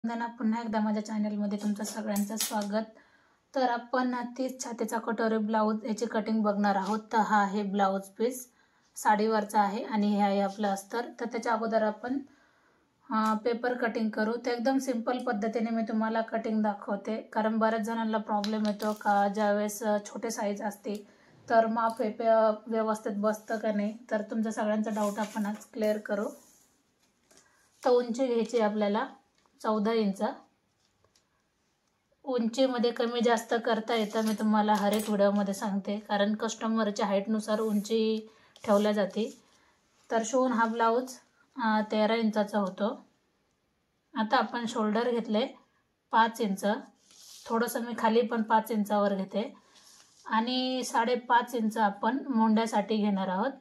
पुन्हा एकदा माझ्या चॅनलमध्ये तुमचं सगळ्यांचं स्वागत। तर आपण 30 छातीचा कटोरी ब्लाउज याची कटिंग बघणार आहोत। तर हा आहे ब्लाउज पीस, साडीवरचा आहे आणि हे आहे आपलं अस्तर। तर त्याच्या अगोदर आपण पेपर कटिंग करू। तर एकदम सिंपल पद्धतीने मी तुम्हाला कटिंग दाखवते, कारण बऱ्याच जणांना प्रॉब्लेम येतो का ज्यावेळेस छोटे साईज असते तर माप व्यवस्थित बसतं का नाही। तर तुमचा सगळ्यांचा डाऊट आपण आज क्लिअर करू। तर उंची घ्यायची आपल्याला 14 इंच। उंचीमध्ये कमी जास्त करता येतं, मी तुम्हाला हर एक व्हिडिओमध्ये सांगते, कारण कस्टमरच्या हाईटनुसार उंची ठेवल्या जाते। तर शिवून हा ब्लाउज 13 इंचाचा होतो। आता आपण शोल्डर घेतले 5 इंच, थोडंसं मी खाली पण 5 इंचावर घेते आणि 5.5 इंच आपण मोंड्यासाठी घेणार आहोत।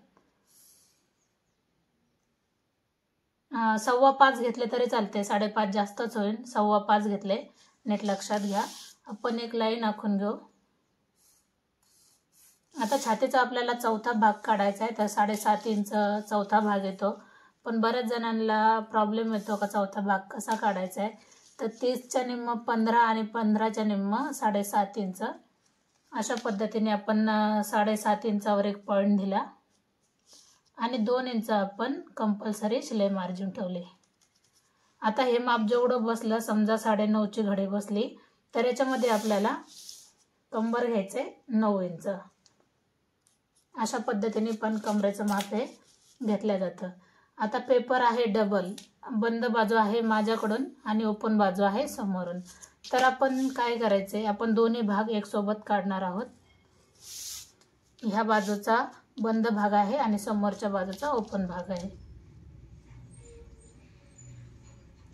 5.25 घेतले तरी चालते, 5.5 जास्तच होईल, 5.25 घेतले, नीट लक्षात घ्या। आपण एक लाईन आखून घेऊ। आता छातीचा आपल्याला चौथा भाग काढायचा आहे, तर 7.5 इंच चौथा भाग येतो, पण बऱ्याच जणांना प्रॉब्लेम येतो का चौथा भाग कसा काढायचा आहे। तर 30च्या निम्म 15 आणि 15च्या निम्म 7.5 इंच, अशा पद्धतीने आपण 7.5 इंचावर एक पॉईंट दिला आणि 2 इंच आपण कंपल्सरी शिलाई मार्जिन ठेवले। आता हे माप जेवढं बसलं, समजा 9.5ची घडी बसली, तर याच्यामध्ये आपल्याला कंबर घ्यायचे 9 इंच। अशा पद्धतीने पण कमरेचं माप हे घेतलं जातं। आता पेपर आहे डबल, बंद बाजू आहे माझ्याकडून आणि ओपन बाजू आहे समोरून। तर आपण काय करायचे, आपण दोन्ही भाग एक सोबत काढणार आहोत। ह्या बाजूचा बंद भाग आहे आणि समोरच्या बाजूचा ओपन भाग आहे।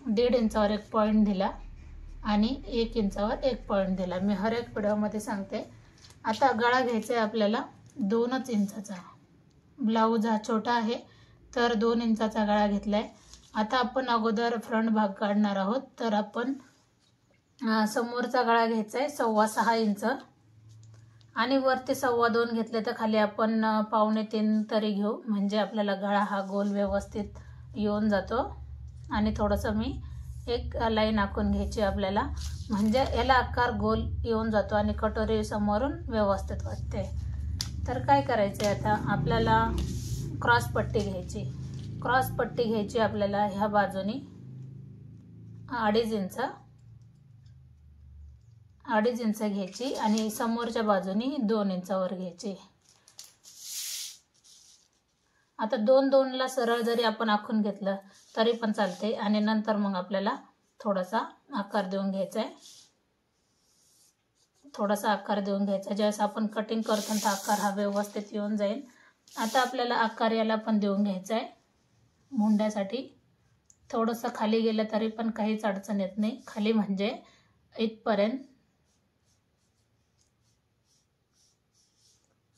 1.5 इंचावर एक पॉईंट दिला आणि 1 इंचावर एक पॉईंट दिला, मी हर एक व्हिडिओमध्ये सांगते। आता गळा घ्यायचा आहे आपल्याला 2 इंचाचा। ब्लाउज हा छोटा आहे तर 2 इंचाचा गळा घेतलाय। आता आपण अगोदर फ्रंट भाग काढणार आहोत, तर आपण समोरचा गळा घ्यायचा आहे 6.25 इंच आणि वरती 2.25 घेतले, तर खाली आपण 2.25 तरी घेऊ, म्हणजे आपल्याला गळा हा गोल व्यवस्थित येऊन जातो। आणि थोडंसं मी एक लाईन आखून घ्यायची आपल्याला, म्हणजे याला आकार गोल येऊन जातो आणि कटोरी समोरून व्यवस्थित वाटते। तर काय करायचं, आता आपल्याला क्रॉस पट्टी घ्यायची। क्रॉस पट्टी घ्यायची आपल्याला ह्या बाजूनी 2.5 इंच घ्यायची आणि समोरच्या बाजूनी 2 इंचावर घ्यायची। आता 2-2ला सरळ जरी आपण आखून घेतलं तरी पण चालते आणि नंतर मग आपल्याला थोडासा आकार देऊन घ्यायचा आहे। थोडासा आकार देऊन घ्यायचा, ज्यावेळेस आपण कटिंग करतो तर आकार हा व्यवस्थित येऊन जाईल। आता आपल्याला आकार याला पण देऊन घ्यायचा आहे मुंड्यासाठी। थोडंसं खाली गेलं तरी पण काहीच अडचण येत नाही, खाली म्हणजे इथपर्यंत,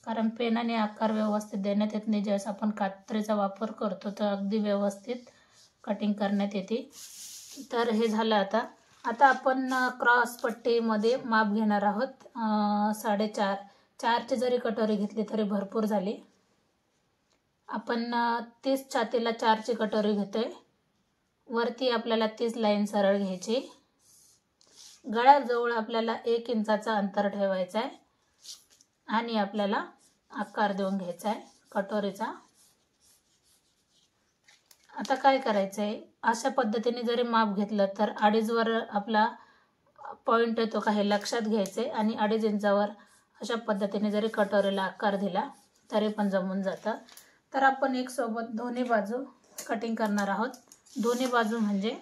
कारण पेनाने आकार व्यवस्थित देण्यात येत नाही। ज्यावेळेस आपण कात्रीचा वापर करतो तर अगदी व्यवस्थित कटिंग करण्यात येते। तर हे झालं। आता आपण क्रॉस पट्टीमध्ये माप घेणार आहोत 4.5। 4ची जरी कटोरी घेतली तरी भरपूर झाली। आपण 30 छातीला 4ची कटोरी घेतोय। वरती आपल्याला 30 लाईन सरळ घ्यायची। गळ्याजवळ आपल्याला 1 इंचाचा अंतर ठेवायचा आहे आणि आपल्याला आकार देऊन घ्यायचा आहे कटोरीचा। आता काय करायचं आहे, अशा पद्धतीने जरी माप घेतलं तर 2.5 वर आपला पॉईंट येतो का हे लक्षात घ्यायचे आणि 2.5 इंचावर अशा पद्धतीने जरी कटोरीला आकार दिला तरी पण जमून जातं। तर आपण एक सोबत दोन्ही बाजू कटिंग करणार आहोत। दोन्ही बाजू म्हणजे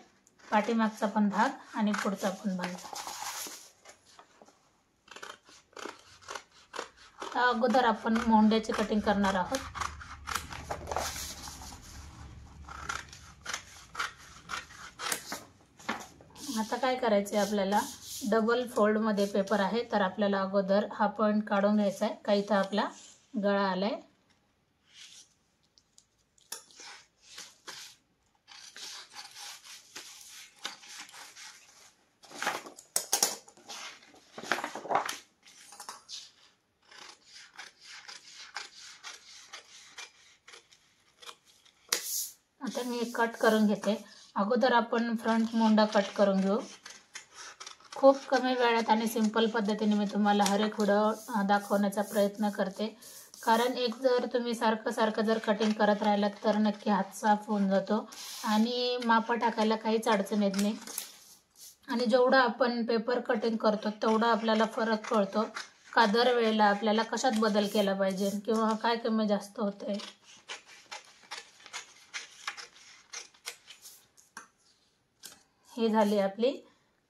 पाठीमागचा पण भाग आणि पुढचा पण भाग। अगोदर आपण मोंड्याची कटिंग करणार आहोत। आता काय करायचे, आपल्याला डबल फोल्ड मध्ये पेपर आहे, तर आपल्याला अगोदर हा पॉईंट काढून घ्यायचा आहे का इथं आपला गळा आलाय। आता मी कट करून घेते अगोदर आपण फ्रंट मोंडा कट करून घेऊ. खूप कमी वेळात आणि सिंपल पद्धतीने मी तुम्हाला हर एक व्हिडिओ दाखवण्याचा प्रयत्न करते, कारण एक जर तुम्ही सारखं जर कटिंग करत राहिलात तर नक्की हात साफ होऊन जातो आणि मापा टाकायला काहीच अडचण येत नाही. आणि जेवढं आपण पेपर कटिंग करतो तेवढा आपल्याला फरक कळतो का दर वेळेला आपल्याला कशात बदल केला पाहिजे किंवा काय कमी जास्त होतंय. ही झाली आपली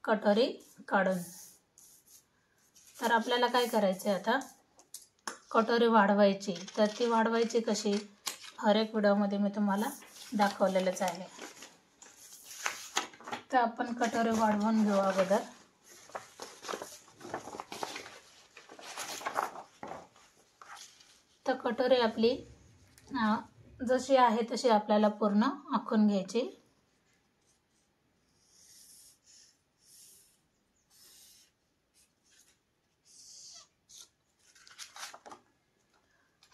कटोरी काढून. तर आपल्याला काय करायचं आहे, आता कटोरी वाढवायची. तर ती वाढवायची कशी हर एक व्हिडिओमध्ये मी तुम्हाला दाखवलेलंच आहे. तर आपण कटोरी वाढवून घेऊ अगोदर. तर कटोरी आपली जशी आहे तशी आपल्याला पूर्ण आखून घ्यायची.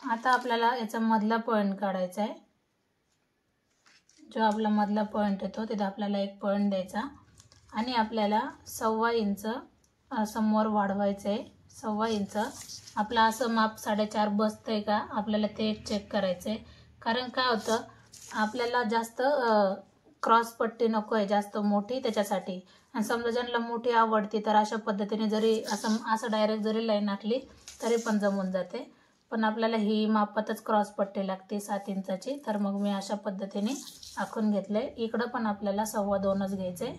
आता आपल्याला याचा मधला पॉइंट काढायचा आहे. जो आपला मधला पॉइंट येतो तिथे आपल्याला एक पॉइंट द्यायचा आणि आपल्याला 1.25 इंच समोर वाढवायचं आहे. 1.25 इंच आपलं असं माप 4.5 बसतंय का आपल्याला ते एक चेक करायचं आहे. कारण काय होतं, आपल्याला जास्त क्रॉस पट्टी नको आहे, जास्त मोठी, त्याच्यासाठी. आणि समजा ज्यांना मोठी आवडते तर अशा पद्धतीने जरी असं डायरेक्ट जरी लाईन आखली तरी पण जमून जाते. पण आपल्याला ही मापातच क्रॉस पट्टी लागते 7 इंचाची. तर मग मी अशा पद्धतीने आखून घेतले. इकडं पण आपल्याला 2.25च घ्यायचे.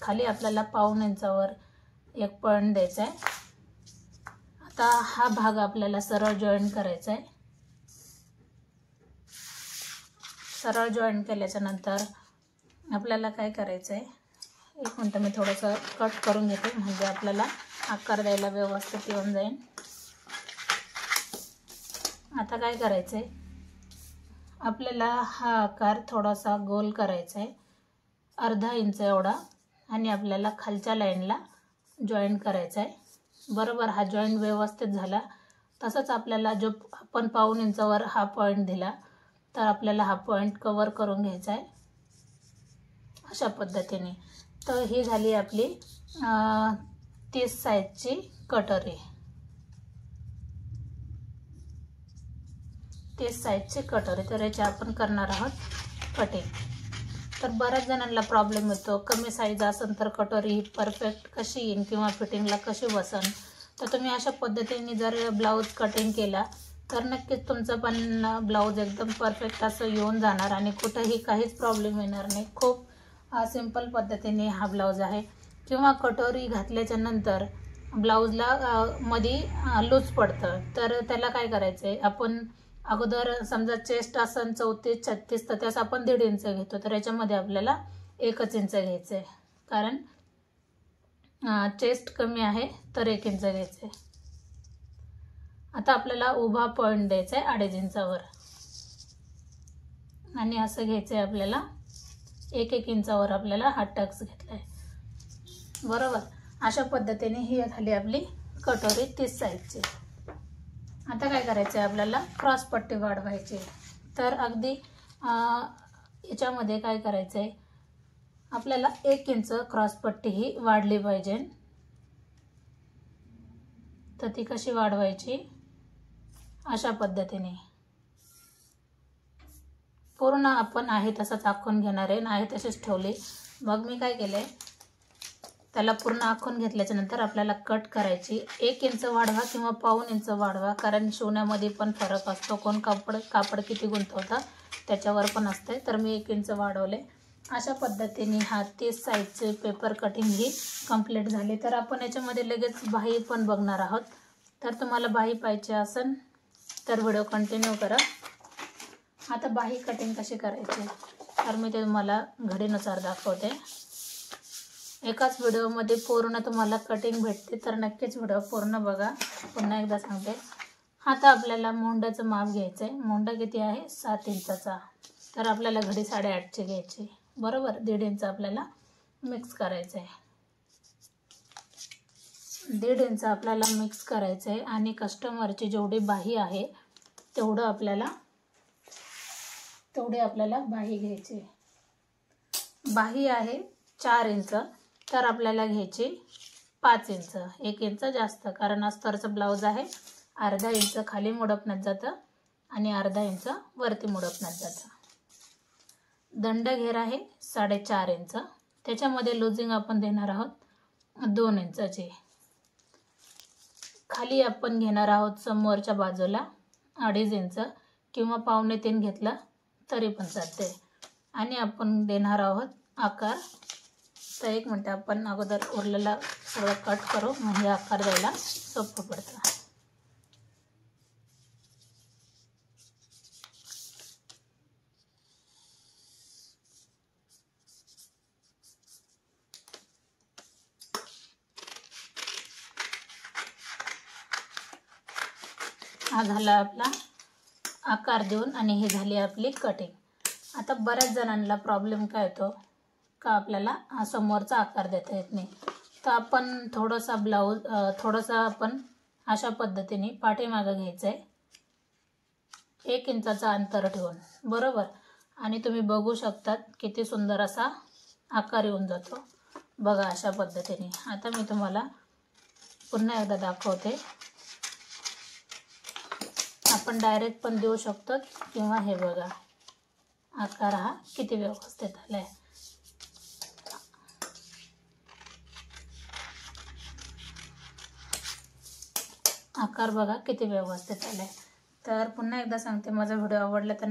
खाली आपल्याला 1.5 इंचावर एक पॉइंट द्यायचा आहे. आता हा भाग आपल्याला सरळ जॉईन करायचा आहे. सरळ जॉईन केल्याच्या नंतर आपल्याला काय करायचं आहे, एक मिनटं मी थोडंसं कट करून घेते म्हणजे आपल्याला आकार द्यायला व्यवस्थित येऊन जाईल. आता काय करायचं आहे, आपल्याला हा आकार थोडासा गोल करायचा आहे 1/2 इंच एवढा आणि आपल्याला खालच्या लाईनला जॉईन करायचा आहे. बरोबर हा जॉईन व्यवस्थित झाला. तसंच आपल्याला जो आपण 1.5 इंचावर हा पॉईंट दिला तर आपल्याला हा पॉईंट कव्हर करून घ्यायचा आहे अशा पद्धतीने. तर ही झाली आपली 30 साईजची कटोरी. 30 साईजची कटोरी. तर याची आपण करणार आहोत कटिंग. तर बऱ्याच जणांना प्रॉब्लेम येतो, कमी साईज असेल तर कटोरी परफेक्ट कशी येईल किंवा फिटिंगला कशी बसन. तर तुम्ही अशा पद्धतीने जर ब्लाऊज कटिंग केला तर नक्कीच तुमचं पण ब्लाऊज एकदम परफेक्ट असं येऊन जाणार आणि कुठेही काहीच प्रॉब्लेम येणार नाही. खूप सिंपल पद्धतीने हा ब्लाऊज आहे. किंवा कटोरी घातल्याच्या नंतर ब्लाऊजला मध्ये लूज पडतं, तर त्याला काय करायचं आहे, आपण अगोदर समजा चेस्ट असन 34-36 तर त्यास आपण 1.5 इंच घेतो. तर याच्यामध्ये आपल्याला 1 इंच घ्यायचं आहे, कारण चेस्ट कमी आहे तर 1 इंच घ्यायचं आहे. आता आपल्याला उभा पॉइंट द्यायचा आहे 2.5 इंचावर आणि असं घ्यायचं आहे आपल्याला 1 इंचावर आपल्याला हा टक्स घेतला आहे. बरोबर अशा पद्धतीने ही झाली आपली कटोरी 30 साईजची. आता काय करायचं आहे, आपल्याला क्रॉस पट्टी वाढवायची. तर अगदी याच्यामध्ये काय करायचं आहे, आपल्याला 1 इंच क्रॉस पट्टी ही वाढली पाहिजे. तर ती कशी वाढवायची, अशा पद्धतीने पूर्ण आपण आहे तसंच आखून घेणार आहे. आहे तशीच ठेवली. मग मी काय केले, त्याला पूर्ण आखून घेतल्याच्या नंतर आपल्याला कट करायची. 1 इंच वाढवा किंवा 1.5 इंच वाढवा, कारण शिवण्यामध्ये पण फरक असतो. कोण कापड किती गुंतवतं त्याच्यावर पण असते. तर मी 1 इंच वाढवले. अशा पद्धतीने हा 30 साईजचे पेपर कटिंग ही कंप्लीट झाली. तर आपण याच्यामध्ये लगेच बाही पण बघणार आहोत. तर तुम्हाला बाही पाहिजे असेल तर व्हिडिओ कंटिन्यू करा. आता बाही कटिंग कशी करायची तर मी ते तुम्हाला घडीनुसार दाखवते. एकाच व्हिडिओमध्ये पूर्ण तुम्हाला कटिंग भेटते, तर नक्कीच व्हिडिओ पूर्ण बघा. पुन्हा एकदा सांगते, आता आपल्याला मोंडाचं माप घ्यायचं आहे. मोंडा किती आहे, 7 इंचाचा. तर आपल्याला घडी 8.5ची घ्यायची. बरोबर 1.5 इंच आपल्याला मिक्स करायचं आहे. 1.5 इंच आपल्याला मिक्स करायचं आहे आणि कस्टमरची जेवढी बाही आहे तेवढी आपल्याला बाही घ्यायची. बाही आहे 4 इंच, तर आपल्याला घ्यायची 5 इंच, 1 इंच जास्त, कारण अस्तरचं ब्लाऊज आहे. अर्धा इंच खाली मुडपण्यात जातं आणि अर्धा इंच वरती मुडपण्यात जातं. दंड घेर आहे 4.5 इंच, त्याच्यामध्ये लुजिंग आपण देणार आहोत 2 इंचाची. खाली आपण घेणार आहोत समोरच्या बाजूला 2.5 इंच किंवा 2.25 घेतला तरी पण चालते. आणि आपण देणार आहोत आकार. तर 1 मिनिट आपण अगोदर उरलेला सगळं कट करू, म्हणजे आकार द्यायला सोपं पडतं. हा झाला आपला आकार देऊन आणि हे झाली आपली कटिंग. आता बऱ्याच जणांना प्रॉब्लेम काय येतो का आपल्याला समोरचा आकार देता येत नाही. तर आपण थोडासा आपण अशा पद्धतीने पाठीमागं घ्यायचं आहे 1 इंचाचा अंतर ठेवून, बरोबर. आणि तुम्ही बघू शकतात किती सुंदर असा आकार येऊन जातो बघा अशा पद्धतीने. आता मी तुम्हाला पुन्हा एकदा दाखवते. आपण डायरेक्ट पण देऊ शकतो किंवा हे बघा आकार हा किती व्यवस्थित आलाय. आकार बघा किती व्यवस्थित आलाय. तर पुन्हा एकदा सांगते, माझा व्हिडिओ आवडला तर